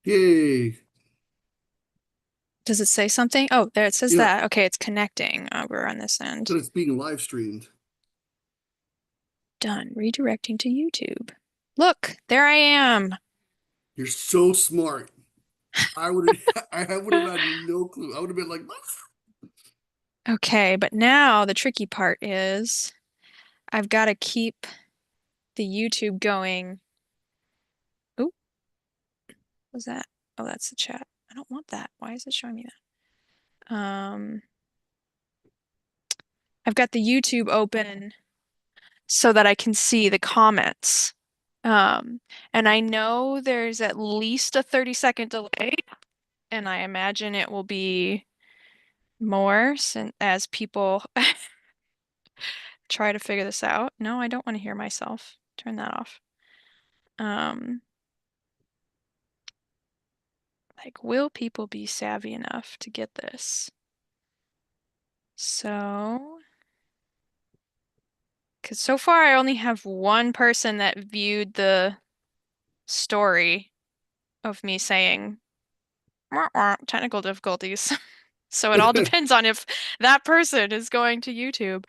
Yay. Does it say something? Oh, there it says Yeah, that. Okay, it's connecting over on this end. but it's being live streamed. Done. Redirecting to YouTube. Look, there I am. You're so smart. I would I would have had no clue. I would have been like, Okay, but now the tricky part is I've got to keep the YouTube going. Ooh, what's that? Oh, that's the chat. I don't want that. Why is it showing me that? I've got the YouTube open so that I can see the comments. And I know there's at least a 30-second delay, and I imagine it will be more since as people try to figure this out. No, I don't want to hear myself. Turn that off. Um, like, will people be savvy enough to get this? So, because so far I only have one person that viewed the story of me saying "Wah, wah, technical difficulties." So it all depends on if that person is going to YouTube.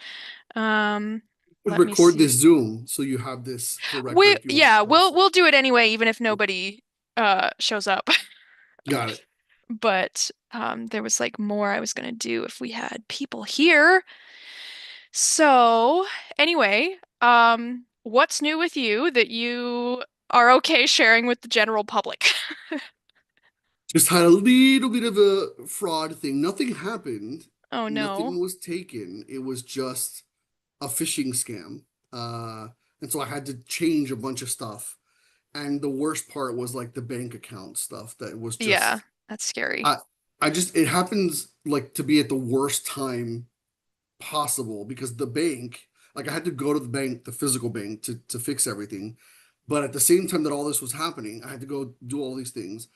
Um, let me record this see. Zoom so you have this for record if you want to Yeah, we'll post. we'll do it anyway, even if nobody shows up. Got it. But there was like more I was gonna do if we had people here. So anyway, what's new with you that you are okay sharing with the general public? Just had a little bit of a fraud thing. Nothing happened. Oh no. Nothing was taken. It was just a phishing scam. And so I had to change a bunch of stuff. And the worst part was like the bank account stuff that was Yeah, just that's scary. I I just it happens like to be at the worst time possible because the bank, like I had to go to the bank, the physical bank to fix everything. But at the same time that all this was happening, I had to go do all these things.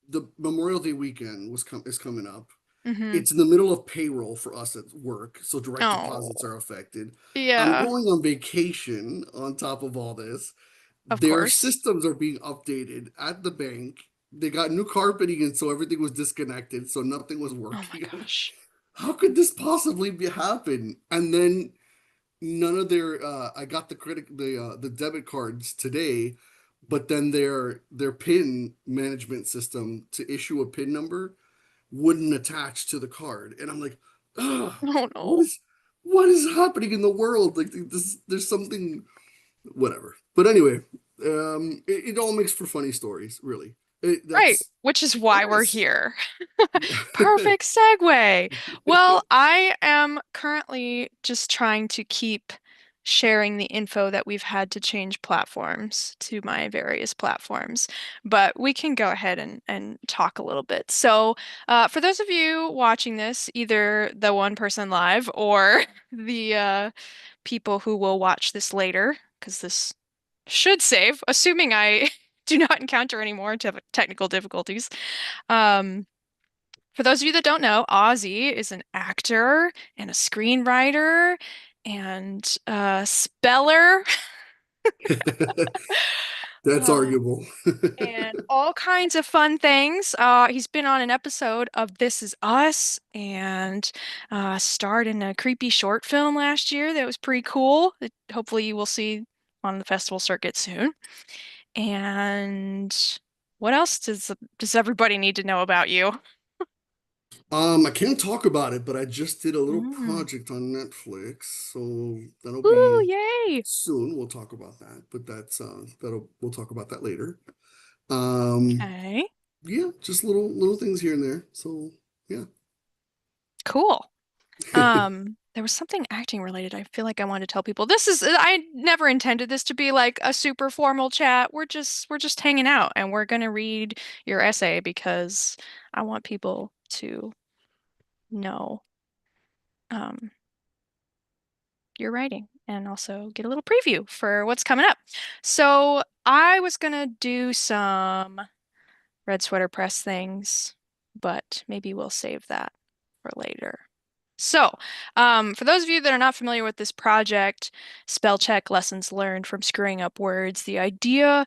The Memorial Day weekend is coming up. Mm-hmm. It's in the middle of payroll for us at work, so direct Oh, deposits are affected. I'm yeah, going on vacation on top of all this. of Their course. systems are being updated at the bank. They got new carpeting, and so everything was disconnected, so nothing was Oh my working. I'm like, gosh. how could this possibly be happen? And then none of their I got the debit cards today, but then their PIN management system to issue a PIN number wouldn't attach to the card. And I'm like, ugh, Oh what no. is what is happening in the world? Like this there's something whatever. But anyway, it all makes for funny stories, really. Right, That's which is I why we're guess. here. Perfect segue. Well, I am currently just trying to keep sharing the info that we've had to change platforms to my various platforms, but we can go ahead and talk a little bit. So, for those of you watching this, either the one person live or the people who will watch this later, because this should save, assuming I do not encounter any more technical difficulties. Um, for those of you that don't know, Ozzy is an actor and a screenwriter and a speller, That's um, arguable. and all kinds of fun things. He's been on an episode of This Is Us and starred in a creepy short film last year that was pretty cool. That hopefully you will see on the festival circuit soon. And what else does everybody need to know about you? I can't talk about it, but I just did a little Mm. project on Netflix, so that'll Woo, be yay. soon. We'll talk about that, but that'll we'll talk about that later. Um, Okay. yeah, just little things here and there. So yeah. Cool. There was something acting related. I feel like I wanted to tell people. I never intended this to be like a super formal chat. We're just hanging out and we're gonna read your essay because I want people to know um your writing and also get a little preview for what's coming up. So I was gonna do some red sweater press things, but maybe we'll save that for later. So, for those of you that are not familiar with this project, spell check lessons learned from screwing up words. The idea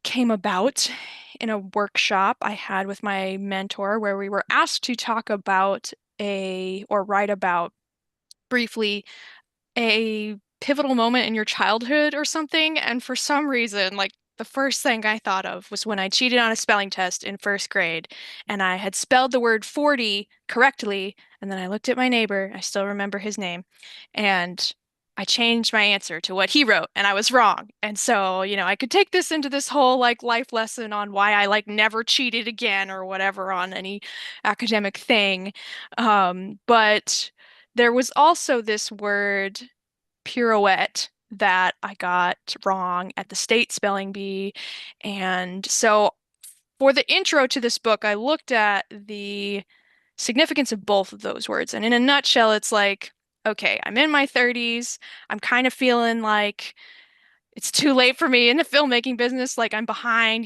came about in a workshop I had with my mentor where we were asked to talk about or write about briefly a pivotal moment in your childhood or something. And for some reason, like the first thing I thought of was when I cheated on a spelling test in first grade and I had spelled the word 40 correctly. And then I looked at my neighbor, I still remember his name, and I changed my answer to what he wrote and I was wrong. And so, I could take this into this whole like life lesson on why I like never cheated again or whatever on any academic thing. But there was also this word pirouette that I got wrong at the state spelling bee. And so for the intro to this book, I looked at the significance of both of those words. And in a nutshell, it's like, okay, I'm in my 30s. I'm kind of feeling like it's too late for me in the filmmaking business. Like I'm behind,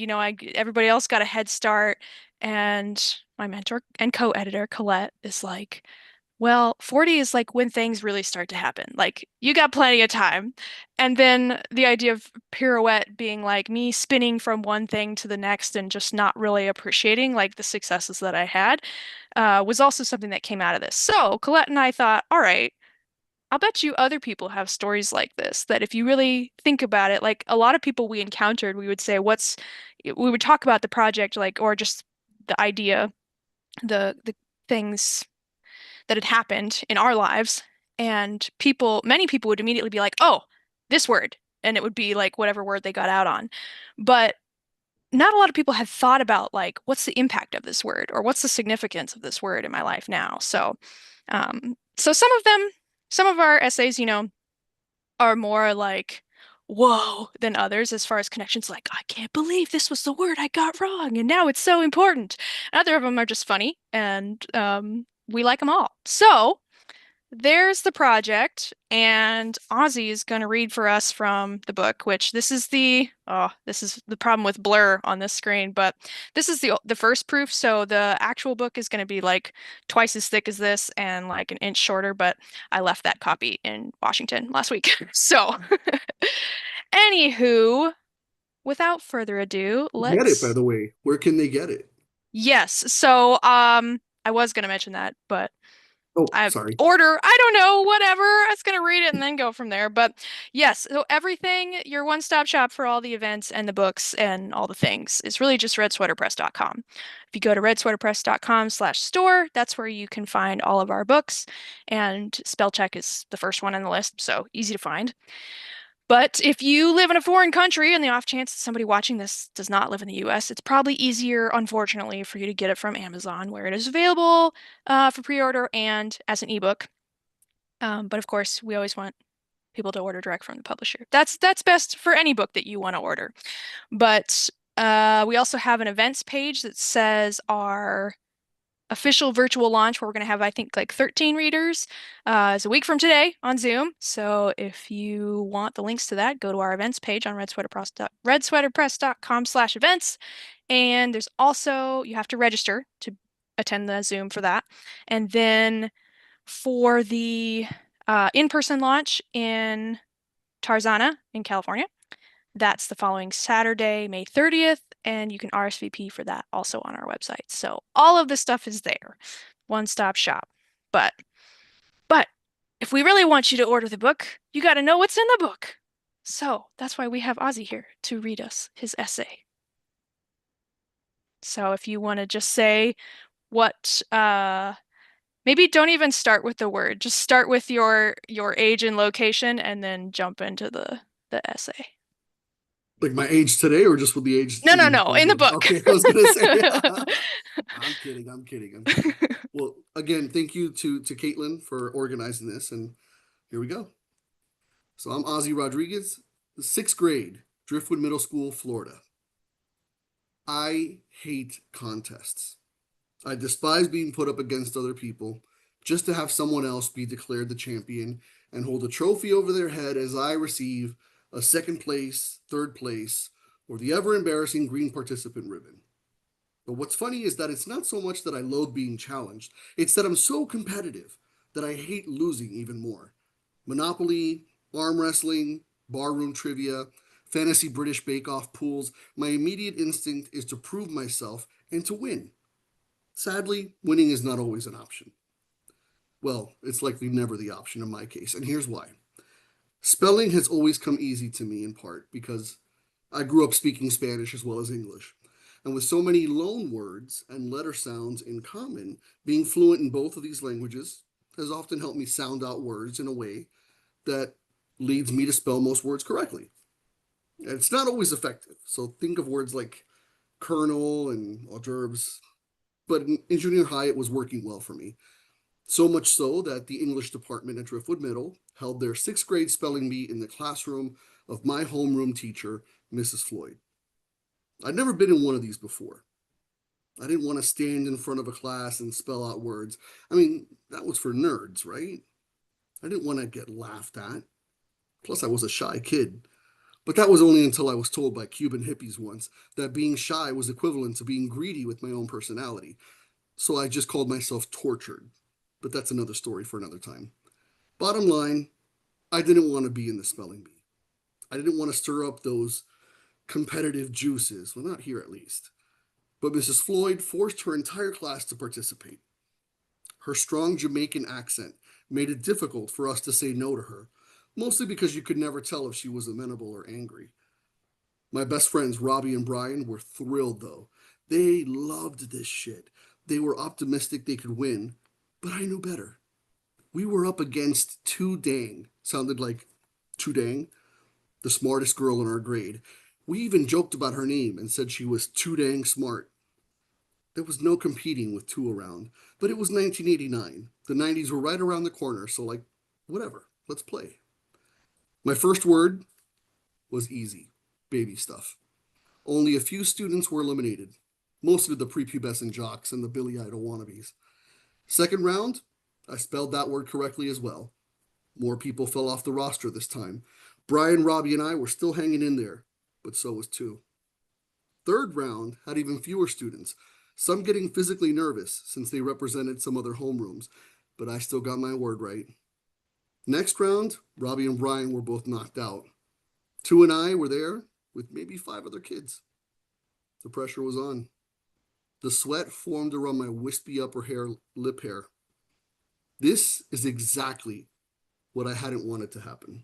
everybody else got a head start. And my mentor and co-editor, Colette, is like, well, 40 is like when things really start to happen. Like you got plenty of time. And then the idea of pirouette being like me spinning from one thing to the next and just not really appreciating like the successes that I had was also something that came out of this. So Colette and I thought, all right, I'll bet you other people have stories like this, that if you really think about it, like a lot of people we encountered, we would say, we would talk about the project, like, or just the idea, the things that had happened in our lives, and many people would immediately be like, "Oh, this word," and it would be like whatever word they got out on. But not a lot of people had thought about like what's the impact of this word or what's the significance of this word in my life now. So some of our essays, are more like whoa than others as far as connections. Like, I can't believe this was the word I got wrong, and now it's so important. Other of them are just funny, and we like them all. So there's the project, and Ozzy is going to read for us from the book, which this is the problem with blur on this screen, but this is the first proof, so the actual book is going to be like twice as thick as this and like an inch shorter, but I left that copy in Washington last week. So, anywho, without further ado, Get it, by let's the way. Where can they get it? yes. So, I was going to mention that, but Oh, I sorry. order, I don't know, whatever. I was gonna read it and then go from there. But yes, so everything, your one-stop shop for all the events and the books and all the things is really just redsweaterpress.com. If you go to redsweaterpress.com/store, that's where you can find all of our books. And spell check is the first one on the list, so easy to find. But if you live in a foreign country, and the off chance that somebody watching this does not live in the US, it's probably easier, unfortunately, for you to get it from Amazon, where it is available for pre-order and as an ebook. But of course, we always want people to order direct from the publisher. That's best for any book that you want to order. But we also have an events page that says our official virtual launch where we're going to have, I think, like 13 readers. It's a week from today on Zoom. So if you want the links to that, go to our events page on redsweaterpress.com/events. And there's also, you have to register to attend the Zoom for that. And then for the in-person launch in Tarzana in California, that's the following Saturday, May 30th, and you can RSVP for that also on our website. So all of this stuff is there. One-stop shop. But but if we really want you to order the book, you got to know what's in the book. So that's why we have Ozzy here to read us his essay. So if you want to just say what maybe don't even start with the word. Just start with your age and location and then jump into the essay. Like my age today, or just with the age No, no, in no, the in the book? book. Okay, I was gonna say. I'm kidding. I'm kidding. I'm kidding. Well, again, thank you to Caitlin for organizing this, and here we go. So I'm Ozzie Rodriguez, sixth grade, Driftwood Middle School, Florida. I hate contests. I despise being put up against other people just to have someone else be declared the champion and hold a trophy over their head as I receive a second place, third place, or the ever embarrassing green participant ribbon. But what's funny is that it's not so much that I loathe being challenged, it's that I'm so competitive that I hate losing even more. Monopoly, arm wrestling, barroom trivia, fantasy British bake-off pools, my immediate instinct is to prove myself and to win. Sadly, winning is not always an option. Well, it's likely never the option in my case, and here's why. Spelling has always come easy to me in part because I grew up speaking Spanish as well as English. And with so many loan words and letter sounds in common, being fluent in both of these languages has often helped me sound out words in a way that leads me to spell most words correctly. And it's not always effective. So think of words like kernel and hors d'oeuvres. But in junior high, it was working well for me. So much so that the English department at Driftwood Middle held their sixth grade spelling bee in the classroom of my homeroom teacher, Mrs. Floyd. I'd never been in one of these before. I didn't want to stand in front of a class and spell out words. I mean, that was for nerds, right? I didn't want to get laughed at. Plus, I was a shy kid. But that was only until I was told by Cuban hippies once that being shy was equivalent to being greedy with my own personality. So I just called myself tortured. But that's another story for another time. Bottom line, I didn't want to be in the spelling bee. I didn't want to stir up those competitive juices. Well, not here at least. But Mrs. Floyd forced her entire class to participate. Her strong Jamaican accent made it difficult for us to say no to her, mostly because you could never tell if she was amenable or angry. My best friends, Robbie and Brian, were thrilled though. They loved this shit. They were optimistic they could win, but I knew better. We were up against Too Dang. Sounded like Too Dang, the smartest girl in our grade. We even joked about her name and said she was too dang smart. There was no competing with two around, but it was 1989. The 90s were right around the corner, so like, whatever, let's play. My first word was easy, baby stuff. Only a few students were eliminated, mostly the prepubescent jocks and the Billy Idol wannabes. Second round, I spelled that word correctly as well. More people fell off the roster this time. Brian, Robbie, and I were still hanging in there, but so was two. Third round had even fewer students, some getting physically nervous since they represented some other homerooms, but I still got my word right. Next round, Robbie and Brian were both knocked out. Two and I were there with maybe 5 other kids. The pressure was on. The sweat formed around my wispy upper lip hair. This is exactly what I hadn't wanted to happen.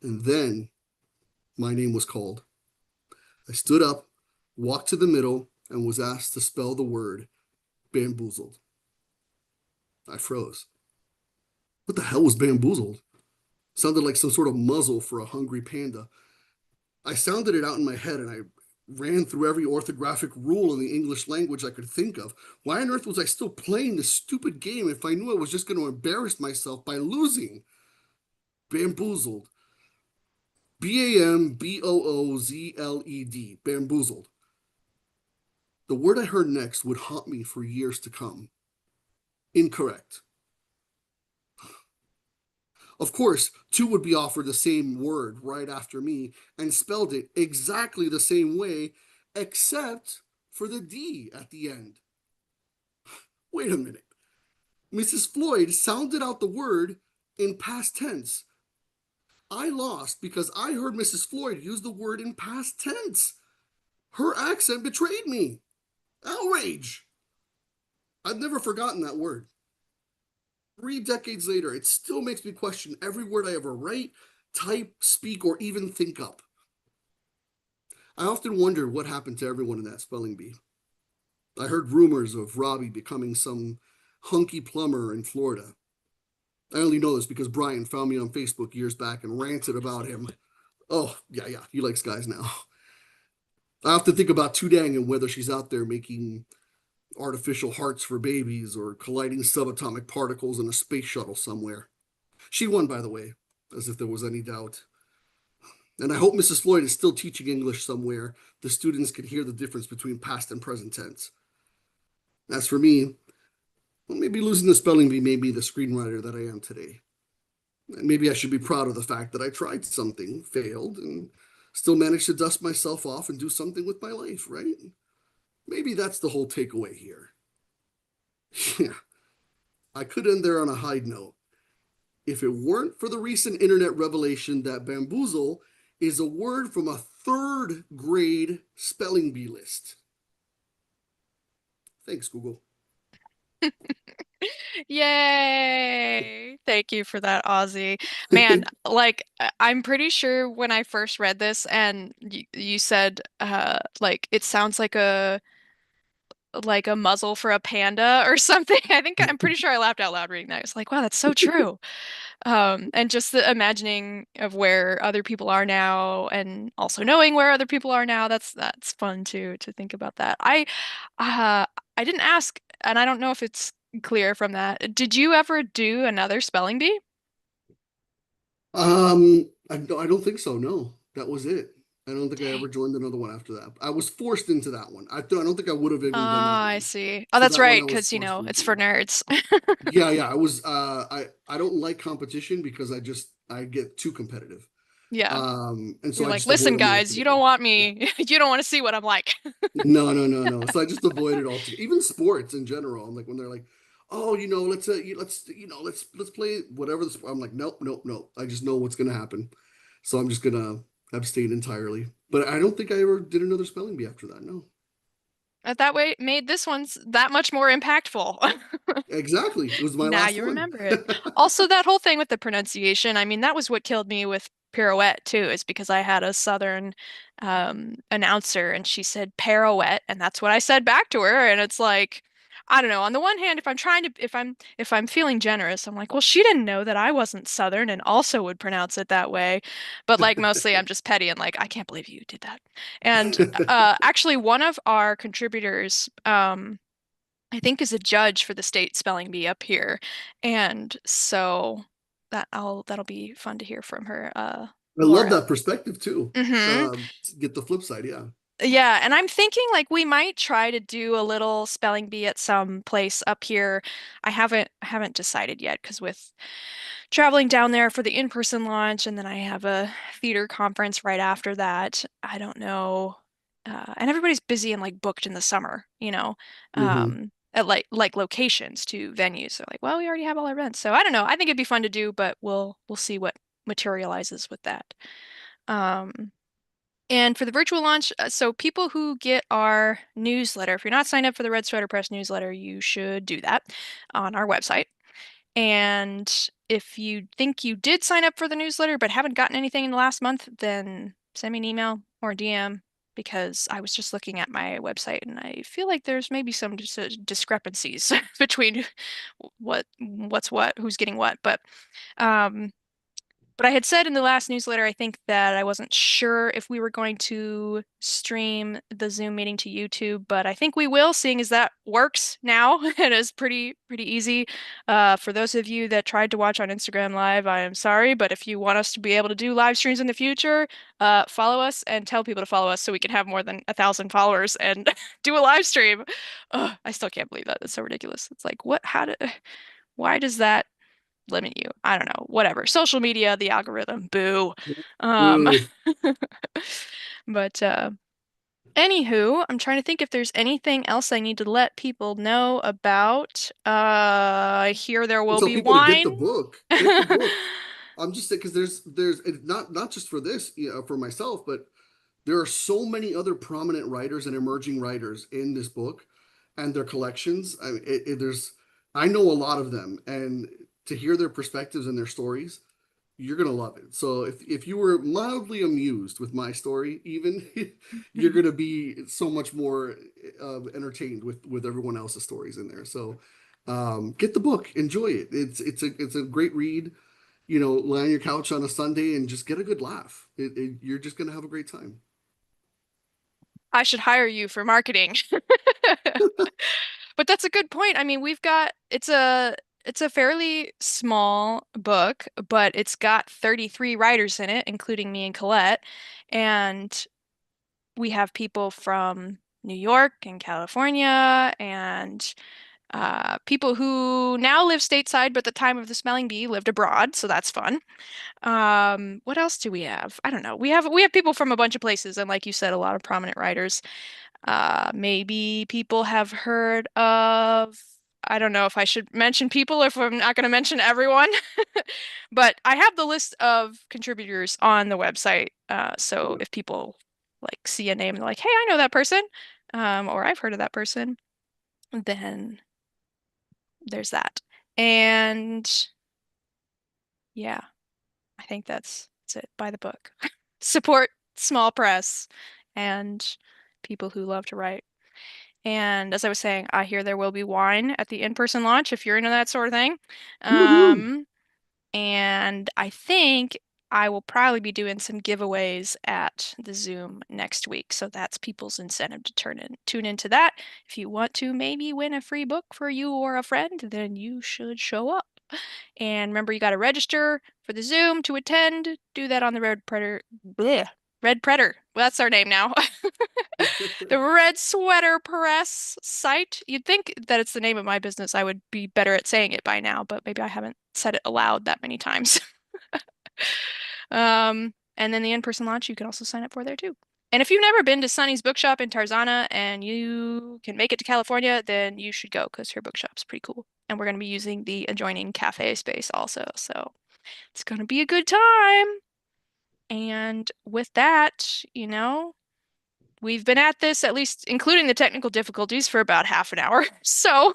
And then my name was called. I stood up, walked to the middle, and was asked to spell the word bamboozled. I froze. What the hell was bamboozled? Sounded like some sort of muzzle for a hungry panda. I sounded it out in my head and I ran through every orthographic rule in the English language I could think of. Why on earth was I still playing this stupid game if I knew I was just going to embarrass myself by losing? Bamboozled. Bamboozled. Bamboozled. The word I heard next would haunt me for years to come. Incorrect. Of course, two would be offered the same word right after me and spelled it exactly the same way, except for the D at the end. Wait a minute. Mrs. Floyd sounded out the word in past tense. I lost because I heard Mrs. Floyd use the word in past tense. Her accent betrayed me. Outrage. I've never forgotten that word. 3 decades later, it still makes me question every word I ever write, type, speak, or even think up. I often wonder what happened to everyone in that spelling bee. I heard rumors of Robbie becoming some hunky plumber in Florida. I only know this because Brian found me on Facebook years back and ranted about him. Oh, yeah, he likes guys now. I often think about Too Dang and whether she's out there making artificial hearts for babies or colliding subatomic particles in a space shuttle somewhere. She won, by the way, as if there was any doubt. And I hope Mrs. Floyd is still teaching English somewhere. The students can hear the difference between past and present tense. As for me, well, maybe losing the spelling bee made me the screenwriter that I am today. Maybe I should be proud of the fact that I tried something, failed, and still managed to dust myself off and do something with my life, right? Maybe that's the whole takeaway here. Yeah, I could end there on a high note. If it weren't for the recent internet revelation that bamboozle is a word from a third grade spelling bee list? Thanks, Google. Yay! Thank you for that, Ozzy. Man, like I'm pretty sure when I first read this and you said like it sounds like a muzzle for a panda or something. I'm pretty sure I laughed out loud reading that. I was like, wow, that's so true. And just the imagining of where other people are now and also knowing where other people are now, that's fun to think about that. Uh I didn't ask, and I don't know if it's clear from that. Did you ever do another spelling bee? I don't think so. No, that was it. I don't think I ever Dang. joined another one after that. I was forced into that one. I don't think I would have even done that I one. see. Oh, So that's that one right, I was because forced it's for into. nerds. Yeah, yeah. I don't like competition because I get too competitive. Yeah. And so You're I like, just avoid listen, them guys, you don't altogether. want Yeah. me. You don't want to see what I'm like. No, no, no, no. So I just avoid it altogether. Even sports in general. I'm like when they're like, "Oh, let's play whatever." I'm like, "Nope, nope, nope." I just know what's gonna happen, so I'm just gonna abstain entirely. But I don't think I ever did another spelling bee after that. No, That way, it made this one's that much more impactful. exactly. It was my Now last you one. remember it. Also, that whole thing with the pronunciation, I mean, that was what killed me with pirouette too, is because I had a Southern announcer and she said pirouette, and that's what I said back to her. And it's like, I don't know. On the one hand, if I'm feeling generous, I'm like, well, she didn't know that I wasn't Southern and also would pronounce it that way. But like mostly I'm just petty and like, I can't believe you did that. And actually one of our contributors, I think is a judge for the state spelling bee up here. And so that'll be fun to hear from her I more. love that perspective too. Hmm. Get the flip side, yeah. Yeah, and I'm thinking like we might try to do a little spelling bee at some place up here. I haven't decided yet because with traveling down there for the in-person launch and then I have a theater conference right after that. I don't know. And everybody's busy and like booked in the summer, Hmm. at like locations to venues. They're like, well, we already have all our events. So I don't know. I think it'd be fun to do, but we'll see what materializes with that. Um, and for the virtual launch, so people who get our newsletter, if you're not signed up for the Red Sweater Press newsletter, you should do that on our website. And if you think you did sign up for the newsletter but haven't gotten anything in the last month, then send me an email or a DM because I was just looking at my website and I feel like there's maybe some discrepancies between what's what, who's getting what. Um, but I had said in the last newsletter, I think that I wasn't sure if we were going to stream the Zoom meeting to YouTube, but I think we will, seeing as that works now and is pretty easy. For those of you that tried to watch on Instagram Live, I am sorry, but if you want us to be able to do live streams in the future, follow us and tell people to follow us so we can have more than 1,000 followers and do a live stream. Ugh, I still can't believe that. It's so ridiculous. It's like, why does that limit you? I don't know. Whatever. Social media, the algorithm, boo. Um, Ooh. but anywho, I'm trying to think if there's anything else I need to let people know about. I hear there Well, will tell be people to get wine. the book. Get the book. I'm just saying because there's it's not just for this, for myself, but there are so many other prominent writers and emerging writers in this book and their collections. I mean, I know a lot of them, and to hear their perspectives and their stories, you're gonna love it. So if you were mildly amused with my story, even you're gonna be so much more entertained with everyone else's stories in there. So get the book, enjoy it. It's a great read. Lie on your couch on a Sunday and just get a good laugh. You're just gonna have a great time. I should hire you for marketing. But that's a good point. I mean, it's a fairly small book, but it's got 33 writers in it, including me and Colette. And we have people from New York and California and people who now live stateside, but at the time of the spelling bee lived abroad, so that's fun. What else do we have? I don't know. We have people from a bunch of places, and like you said, a lot of prominent writers. Maybe people have heard of. I don't know if I should mention people if I'm not going to mention everyone. But I have the list of contributors on the website. So Okay. if people like see a name and they're like, hey, I know that person, or I've heard of that person, then there's that. And yeah, I think that's it. Buy the book. Support small press and people who love to write. And as I was saying, I hear there will be wine at the in-person launch if you're into that sort of thing. Woohoo! Um, and I think I will probably be doing some giveaways at the Zoom next week. So that's people's incentive to tune into that. If you want to maybe win a free book for you or a friend, then you should show up. And remember, you got to register for the Zoom to attend. Do that on the Red Predator. Bleh, Red Predator. Well, that's our name now. The Red Sweater Press site. You'd think that it's the name of my business. I would be better at saying it by now, but maybe I haven't said it aloud that many times. And then the in-person launch you can also sign up for there too. And if you've never been to Sunny's bookshop in Tarzana and you can make it to California, then you should go because her bookshop's pretty cool. And we're going to be using the adjoining cafe space also. So it's going to be a good time. And with that, we've been at this, at least including the technical difficulties, for about half an hour. So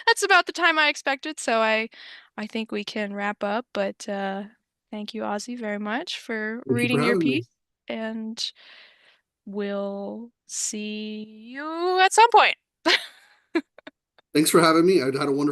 that's about the time I expected. So I think we can wrap up. But thank you, Ozzy, very much for Thank you for reading your having me. piece. And we'll see you at some point. Thanks for having me. I had a wonderful